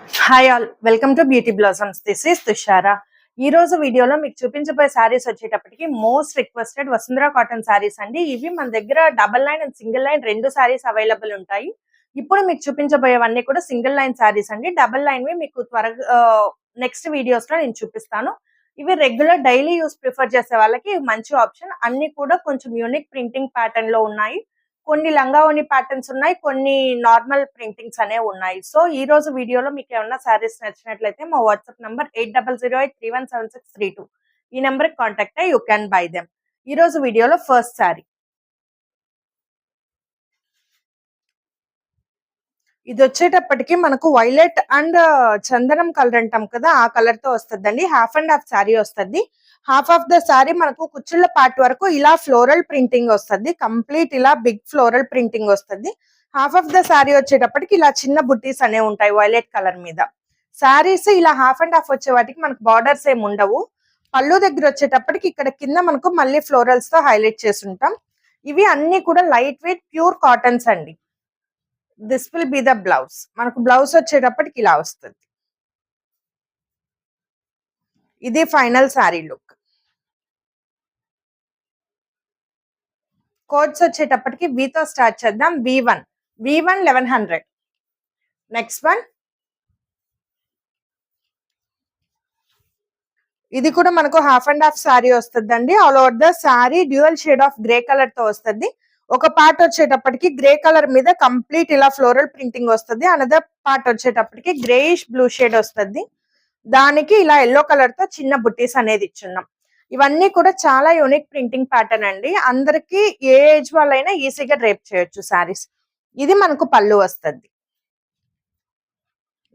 Hi all, welcome to beauty blossoms. This is Tushara. ఈ రోజు వీడియోలో మీకు చూపించబోయే శారీస్ వచ్చేటప్పటికి most requested Vasundhara cotton saris అండి. ఇవి మన దగ్గర double line and single line రెండు శారీస్ అవైలబుల్ ఉంటాయి. ఇప్పుడు మీకు చూపించబోయేవన్నీ కూడా సింగిల్ లైన్ శారీస్ అండి. డబల్ లైన్వి మీకు త్వరగా నెక్స్ట్ వీడియోస్ లో నేను చూపిస్తాను. ఇవి రెగ్యులర్ డైలీ యూస్ ప్రిఫర్ చేసే వాళ్ళకి మంచి ఆప్షన్. అన్ని కూడా కొంచెం యూనిక్ ప్రింటింగ్ ప్యాటర్న్ లో ఉన్నాయి. కొన్ని లంగావోని ప్యాటర్న్స్ ఉన్నాయి, కొన్ని నార్మల్ ప్రింటింగ్స్ అనేవి ఉన్నాయి. సో ఈ రోజు వీడియోలో మీకు ఏమన్నా శారీస్ నచ్చినట్లయితే మా వాట్సాప్ నంబర్ 8008317632 ఈ నెంబర్ కి కాంటాక్ట్ అయ్యి యూ క్యాన్ బై దెమ్. ఈ రోజు వీడియోలో ఫస్ట్ శారీ ఇది వచ్చేటప్పటికి మనకు వైలెట్ అండ్ చందనం కలర్ అంటాం కదా, ఆ కలర్ తో వస్తుందండి. హాఫ్ అండ్ హాఫ్ శారీ వస్తుంది. హాఫ్ ఆఫ్ ద శారీ మనకు కుచ్చుళ్ళ పార్ట్ వరకు ఇలా ఫ్లోరల్ ప్రింటింగ్ వస్తుంది. కంప్లీట్ ఇలా బిగ్ ఫ్లోరల్ ప్రింటింగ్ వస్తుంది. హాఫ్ ఆఫ్ ద శారీ వచ్చేటప్పటికి ఇలా చిన్న బుట్టీస్ అనేవి ఉంటాయి వైలెట్ కలర్ మీద. శారీస్ ఇలా హాఫ్ అండ్ హాఫ్ వచ్చే వాటికి మనకు బార్డర్స్ ఏమి ఉండవు. పళ్ళు దగ్గర వచ్చేటప్పటికి ఇక్కడ కింద మనకు మళ్ళీ ఫ్లోరల్స్ తో హైలైట్ చేసి ఉంటాం. ఇవి అన్ని కూడా లైట్ వెయిట్ ప్యూర్ కాటన్స్ అండి. This will be the blouse. మనకు బ్లౌజ్ వచ్చేటప్పటికి ఇలా వస్తుంది. ఇది ఫైనల్ శారీ లుక్. కోడ్స్ వచ్చేటప్పటికి వీతో స్టార్ట్ చేద్దాం. V1 1100. నెక్స్ట్ వన్ ఇది కూడా మనకు హాఫ్ అండ్ హాఫ్ శారీ వస్తుందండి. All over the sari dual shade of grey colour తో వస్తుంది. ఒక పార్ట్ వచ్చేటప్పటికి గ్రే కలర్ మీద కంప్లీట్ ఇలా ఫ్లోరల్ ప్రింటింగ్ వస్తుంది. అనదర్ పార్ట్ వచ్చేటప్పటికి గ్రేయిష్ బ్లూ షేడ్ వస్తుంది. దానికి ఇలా ఎల్లో కలర్ తో చిన్న బుట్టీస్ అనేది ఇచ్చున్నాం. ఇవన్నీ కూడా చాలా యూనిక్ ప్రింటింగ్ ప్యాటర్న్ అండి. అందరికి ఏ ఏజ్ వాళ్ళైనా ఈజీగా డ్రేప్ చేయొచ్చు శారీస్. ఇది మనకు పళ్ళు వస్తుంది.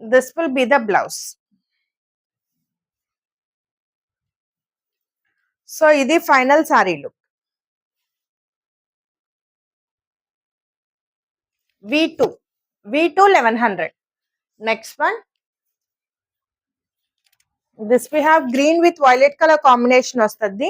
This will be the blouse. So ఇది final sari look. V2 1100. Next one this we have green with violet color combination వస్తుంది.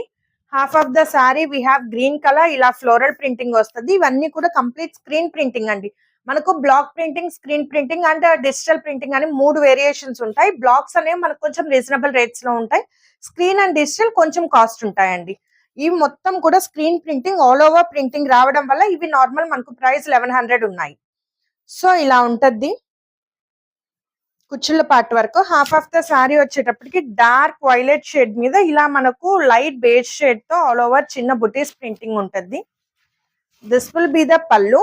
Half of the sari we have green color ఇలా ఫ్లోరల్ ప్రింటింగ్ వస్తుంది. ఇవన్నీ కూడా కంప్లీట్ స్క్రీన్ ప్రింటింగ్ అండి. మనకు block printing, screen printing and digital printing అని 3 variations ఉంటాయి. Blocks అనేవి మనకు కొంచెం రీజనబుల్ రేట్స్ లో ఉంటాయి. స్క్రీన్ అండ్ డిజిటల్ కొంచెం కాస్ట్ ఉంటాయండి. ఇవి మొత్తం కూడా screen printing, all over printing రావడం వల్ల ఇవి నార్మల్ మనకు ప్రైస్ 1100 ఉన్నాయి. సో ఇలా ఉంటది కుచ్చుళ్ళ పార్ట్ వరకు. హాఫ్ ఆఫ్ ద శారీ వచ్చేటప్పటికి డార్క్ వైలెట్ షేడ్ మీద ఇలా మనకు లైట్ బేజ్ షేడ్ తో ఆల్ ఓవర్ చిన్న బుటీస్ ప్రింటింగ్ ఉంటుంది. దిస్ విల్ బి ద పళ్ళు.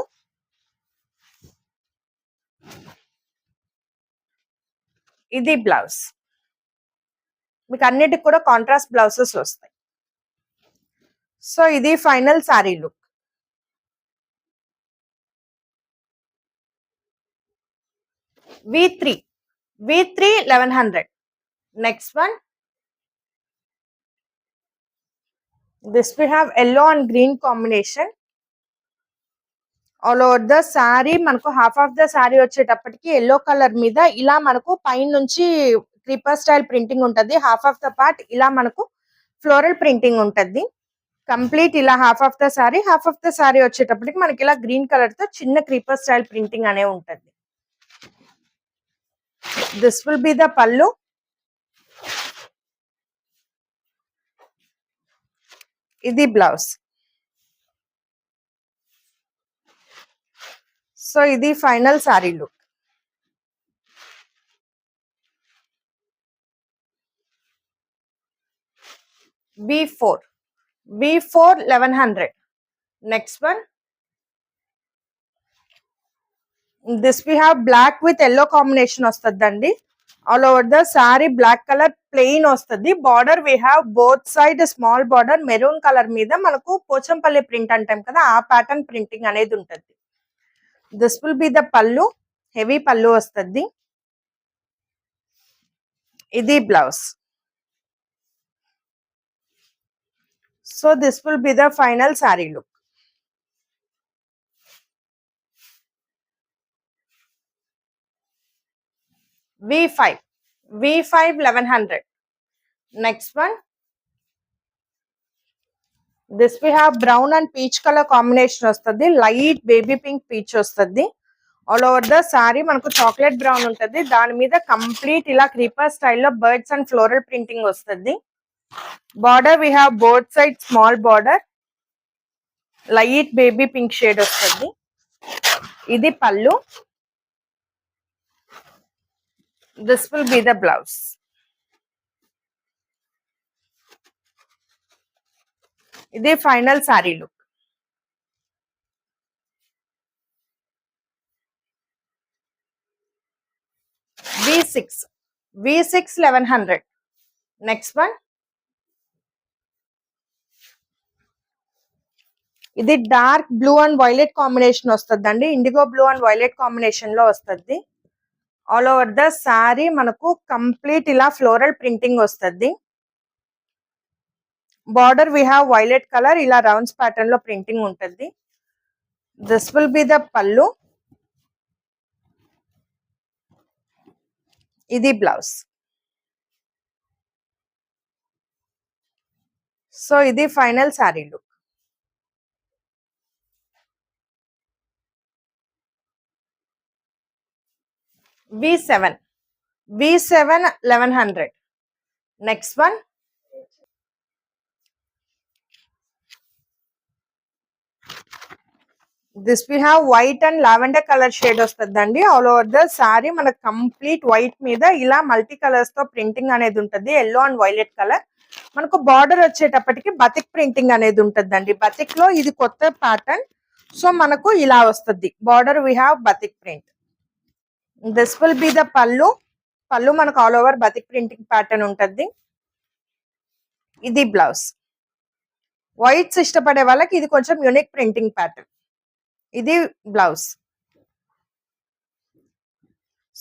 ఇది బ్లౌజ్. మీకు అన్నిటికి కూడా కాంట్రాస్ట్ బ్లౌజెస్ వస్తాయి. సో ఇది final sari look. V3 1100. Next one this we have yellow and green combination. All over the sari మనకు హాఫ్ ఆఫ్ ద శారీ వచ్చేటప్పటికి ఎల్లో కలర్ మీద ఇలా మనకు పైన నుంచి క్రీపర్ స్టైల్ ప్రింటింగ్ ఉంటది. హాఫ్ ఆఫ్ ద పార్ట్ ఇలా మనకు ఫ్లోరల్ ప్రింటింగ్ ఉంటది. కంప్లీట్ ఇలా హాఫ్ ఆఫ్ ద శారీ వచ్చేటప్పటికి మనకి ఇలా గ్రీన్ కలర్ తో చిన్న క్రీపర్ స్టైల్ ప్రింటింగ్ అనే ఉంటది. దిస్ విల్ బి ద పళ్ళు. ఇది బ్లౌజ్. సో ఇది final sari look. V4 1100. Next one this we have black with yellow combination వస్తుందండి. All over the sari black colour plain వస్తుంది. Border we have both side small border maroon colour మీద మనకు Pochampally print అంటాం కదా, ఆ ప్యాటర్న్ ప్రింటింగ్ అనేది ఉంటుంది. This will be the pallu. Heavy పళ్ళు వస్తుంది. ఇది blouse. So this will be the final sari look. V5 1100. Next one this we have brown and peach colour combination వస్తుంది. లైట్ బేబీ పింక్ పీచ్ వస్తుంది. ఆల్ ఓవర్ ద సారీ మనకు chocolate brown ఉంటుంది. దాని మీద complete ఇలా క్రీపర్ స్టైల్లో బర్డ్స్ అండ్ ఫ్లోరల్ ప్రింటింగ్ వస్తుంది. Border we have both side small border, light baby pink shade వస్తుంది. ఇది పళ్ళు. This will be the blouse. ఇది final sari look. V6 1100. Next one, ఇది dark blue and violet combination వస్తుందండి. Indigo blue and violet combination లో వస్తుంది. All over the sari మనకు complete ఇలా ఫ్లోరల్ ప్రింటింగ్ వస్తుంది. Border we have violet colour, ఇలా rounds pattern లో ప్రింటింగ్ ఉంటుంది. దిస్ విల్ బి ద పళ్ళు. ఇది బ్లౌజ్. సో ఇది final sari look. V7 1100. Next one, this we have white and lavender colour shade వస్తుందండి. ఆల్ ఓవర్ ద సారీ మనకు complete white మీద ఇలా మల్టీ కలర్స్ తో ప్రింటింగ్ అనేది ఉంటుంది. Yellow and violet colour. మనకు బార్డర్ వచ్చేటప్పటికి బతిక్ ప్రింటింగ్ అనేది ఉంటుందండి. బతిక్ లో ఇది కొత్త ప్యాటర్న్. సో మనకు ఇలా వస్తుంది. Border we have batik print. This will be the pallu. పళ్ళు మనకు all over batik printing pattern ఉంటుంది. ఇది బ్లౌజ్. వైట్స్ ఇష్టపడే వాళ్ళకి ఇది కొంచెం యూనిక్ ప్రింటింగ్ ప్యాటర్న్. ఇది blouse.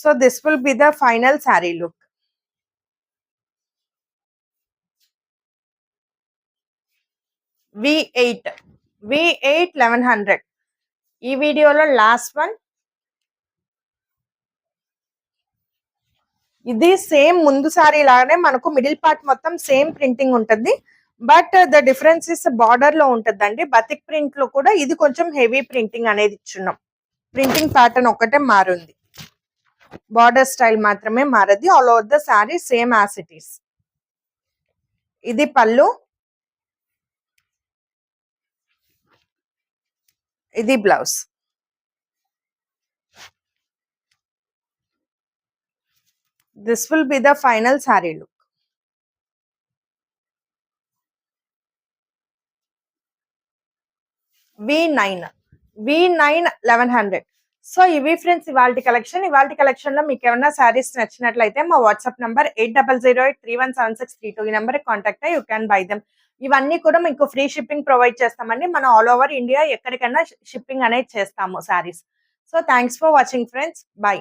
So this will be the final sari look. V8 1100. ఈ వీడియోలో లాస్ట్ వన్. ఇది సేమ్ ముందు సారీ లాగానే మనకు మిడిల్ పార్ట్ మొత్తం సేమ్ ప్రింటింగ్ ఉంటుంది. But the difference is border లో ఉంటుందండి. బతిక్ ప్రింట్ లో కూడా ఇది కొంచెం హెవీ ప్రింటింగ్ అనేది ఇచ్చున్నాం. ప్రింటింగ్ ప్యాటర్న్ ఒకటే మారుంది, బార్డర్ స్టైల్ మాత్రమే మారది. All over the sari same as it is. ఇది పళ్ళు. ఇది blouse. This will be the final sari look. V9 1100. So ఇవి ఫ్రెండ్స్ ఇవాల్టి కలెక్షన్. ఇవాల్టి కలెక్షన్ లో మీకు ఏమైనా సారీస్ నచ్చినట్లయితే మా వాట్సాప్ నంబర్ 8008317632 ఈ నెంబర్ కాంటాక్ట్ అయ్యి యూ క్యాన్ బై దెమ్. ఇవన్నీ కూడా మీకు ఫ్రీ షిప్పింగ్ ప్రొవైడ్ చేస్తామండి. మనం ఆల్ ఓవర్ ఇండియా ఎక్కడికైనా షిప్పింగ్ అనేది చేస్తాము saris. So thanks for watching friends. By.